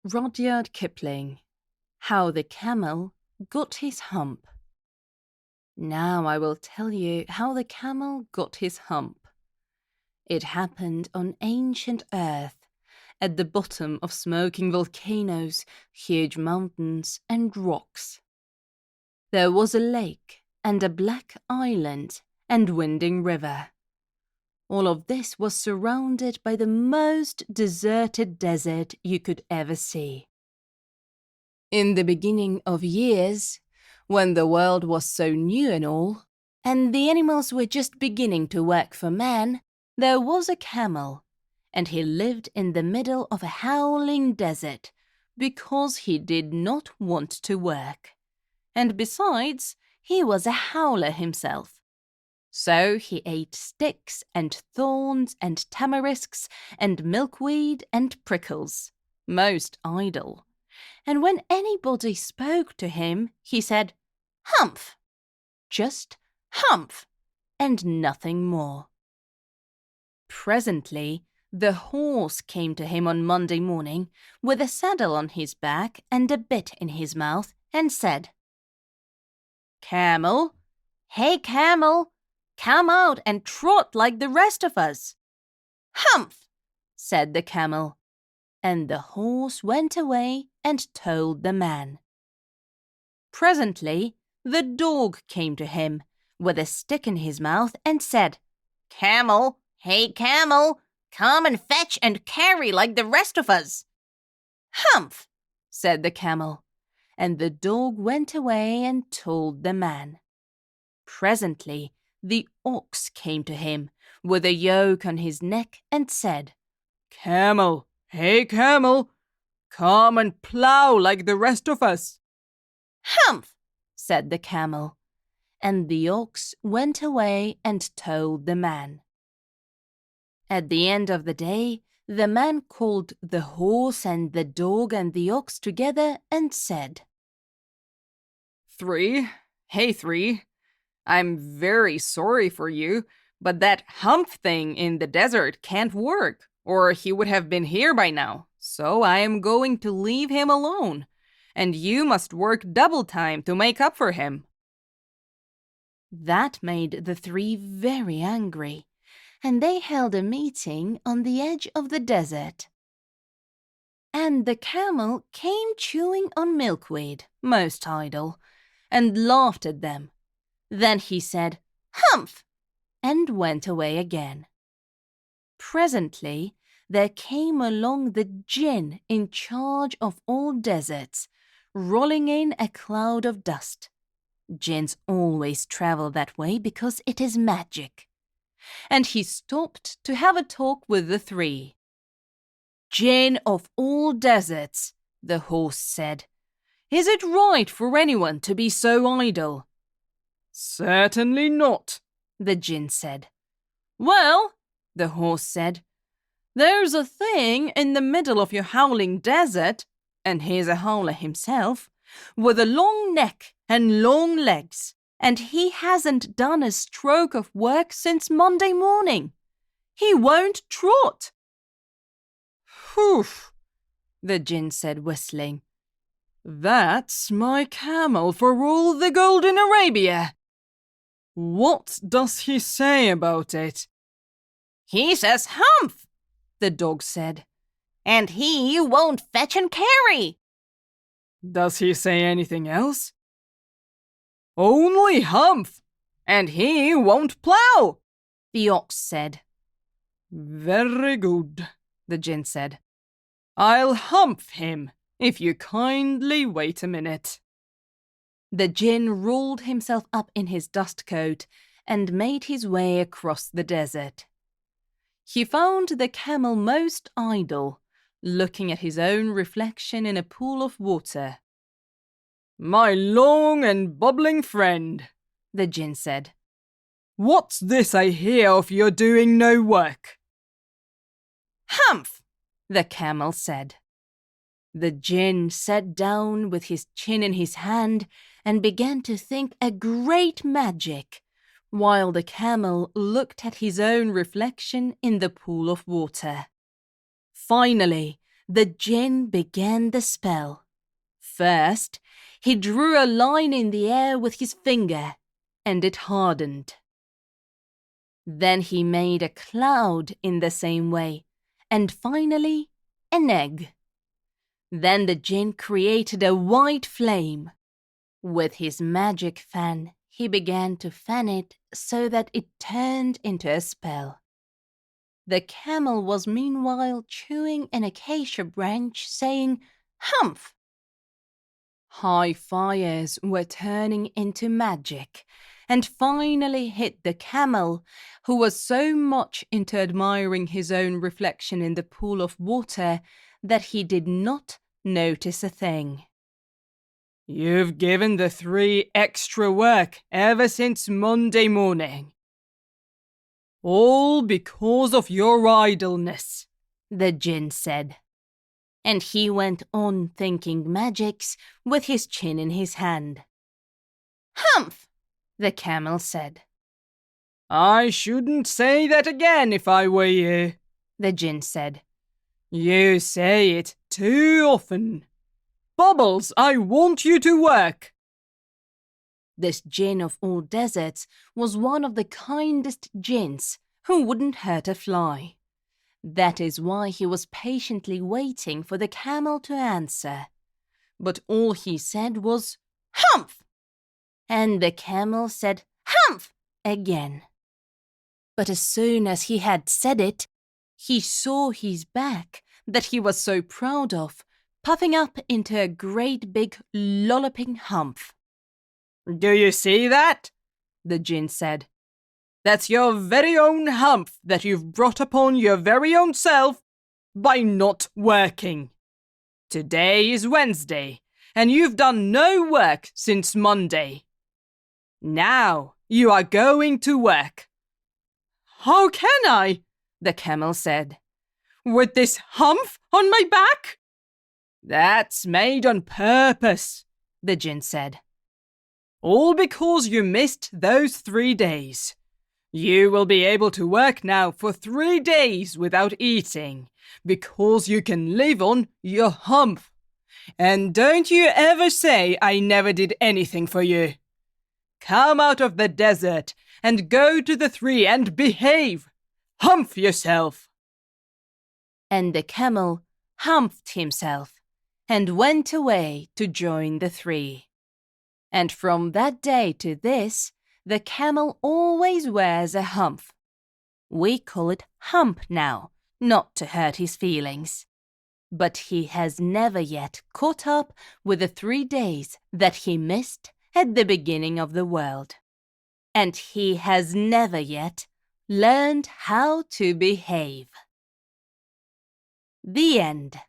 Rudyard Kipling, How the Camel Got His Hump. Now I will tell you how the camel got his hump. It happened on ancient Earth, at the bottom of smoking volcanoes, huge mountains, and rocks. There was a lake and a black island and winding river. All of this was surrounded by the most deserted desert you could ever see. In the beginning of years, when the world was so new and all, and the animals were just beginning to work for man, there was a camel, and he lived in the middle of a howling desert because he did not want to work. And besides, he was a howler himself. So he ate sticks and thorns and tamarisks and milkweed and prickles, most idle. And when anybody spoke to him, he said, "Humph!" Just humph, and nothing more. Presently, the horse came to him on Monday morning with a saddle on his back and a bit in his mouth and said, "Camel, hey camel, come out and trot like the rest of us." "Humph!" said the camel, and the horse went away and told the man. Presently, the dog came to him with a stick in his mouth and said, "Camel, hey camel, come and fetch and carry like the rest of us." "Humph!" said the camel, and the dog went away and told the man. Presently, the ox came to him with a yoke on his neck and said, "Camel, hey camel, come and plow like the rest of us." "Humph!" said the camel, and the ox went away and told the man. At the end of the day, the man called the horse and the dog and the ox together and said, "Three, hey three, I'm very sorry for you, but that hump thing in the desert can't work, or he would have been here by now. So I am going to leave him alone, and you must work double time to make up for him." That made the three very angry, and they held a meeting on the edge of the desert. And the camel came chewing on milkweed, most idle, and laughed at them. Then he said, "Humph!" and went away again. Presently, there came along the djinn in charge of all deserts, rolling in a cloud of dust. Jinns always travel that way because it is magic. And he stopped to have a talk with the three. "Djinn of all deserts," the horse said, "is it right for anyone to be so idle?" "Certainly not," the djinn said. "Well," the horse said, "there's a thing in the middle of your howling desert, and he's a howler himself, with a long neck and long legs, and he hasn't done a stroke of work since Monday morning. He won't trot." "Whew," the djinn said, whistling. "That's my camel for all the gold in Arabia. What does he say about it?" "He says humph," the dog said, "and he won't fetch and carry." "Does he say anything else?" "Only humph, and he won't plow," the ox said. "Very good," the djinn said. "I'll humph him, if you kindly wait a minute." The djinn rolled himself up in his dust coat and made his way across the desert. He found the camel most idle, looking at his own reflection in a pool of water. "My long and bubbling friend," the djinn said, "what's this I hear of your doing no work?" "Humph," the camel said. The djinn sat down with his chin in his hand and began to think a great magic, while the camel looked at his own reflection in the pool of water. Finally, the djinn began the spell. First, he drew a line in the air with his finger, and it hardened. Then he made a cloud in the same way, and finally, an egg. Then the djinn created a white flame. With his magic fan, he began to fan it so that it turned into a spell. The camel was meanwhile chewing an acacia branch, saying, "Humph!" High fires were turning into magic, and finally hit the camel, who was so much into admiring his own reflection in the pool of water that he did not notice a thing. "You've given the three extra work ever since Monday morning. All because of your idleness," the djinn said. And he went on thinking magics with his chin in his hand. "Humph!" the camel said. "I shouldn't say that again if I were you," the djinn said. "You say it too often. Bubbles, I want you to work." This djinn of all deserts was one of the kindest djinns who wouldn't hurt a fly. That is why he was patiently waiting for the camel to answer. But all he said was, "Humph!" And the camel said, "Humph!" again. But as soon as he had said it, he saw his back that he was so proud of, puffing up into a great big lolloping hump. "Do you see that?" the djinn said. "That's your very own hump that you've brought upon your very own self by not working. Today is Wednesday, and you've done no work since Monday. Now you are going to work." "How can I?" the camel said. "With this hump on my back?" "That's made on purpose," the djinn said. "All because you missed those 3 days. You will be able to work now for 3 days without eating, because you can live on your hump. And don't you ever say I never did anything for you. Come out of the desert and go to the 3 and behave. Hump yourself." And the camel humped himself and went away to join the 3. And from that day to this, the camel always wears a hump. We call it hump now, not to hurt his feelings. But he has never yet caught up with the 3 days that he missed at the beginning of the world. And he has never yet learned how to behave. The end.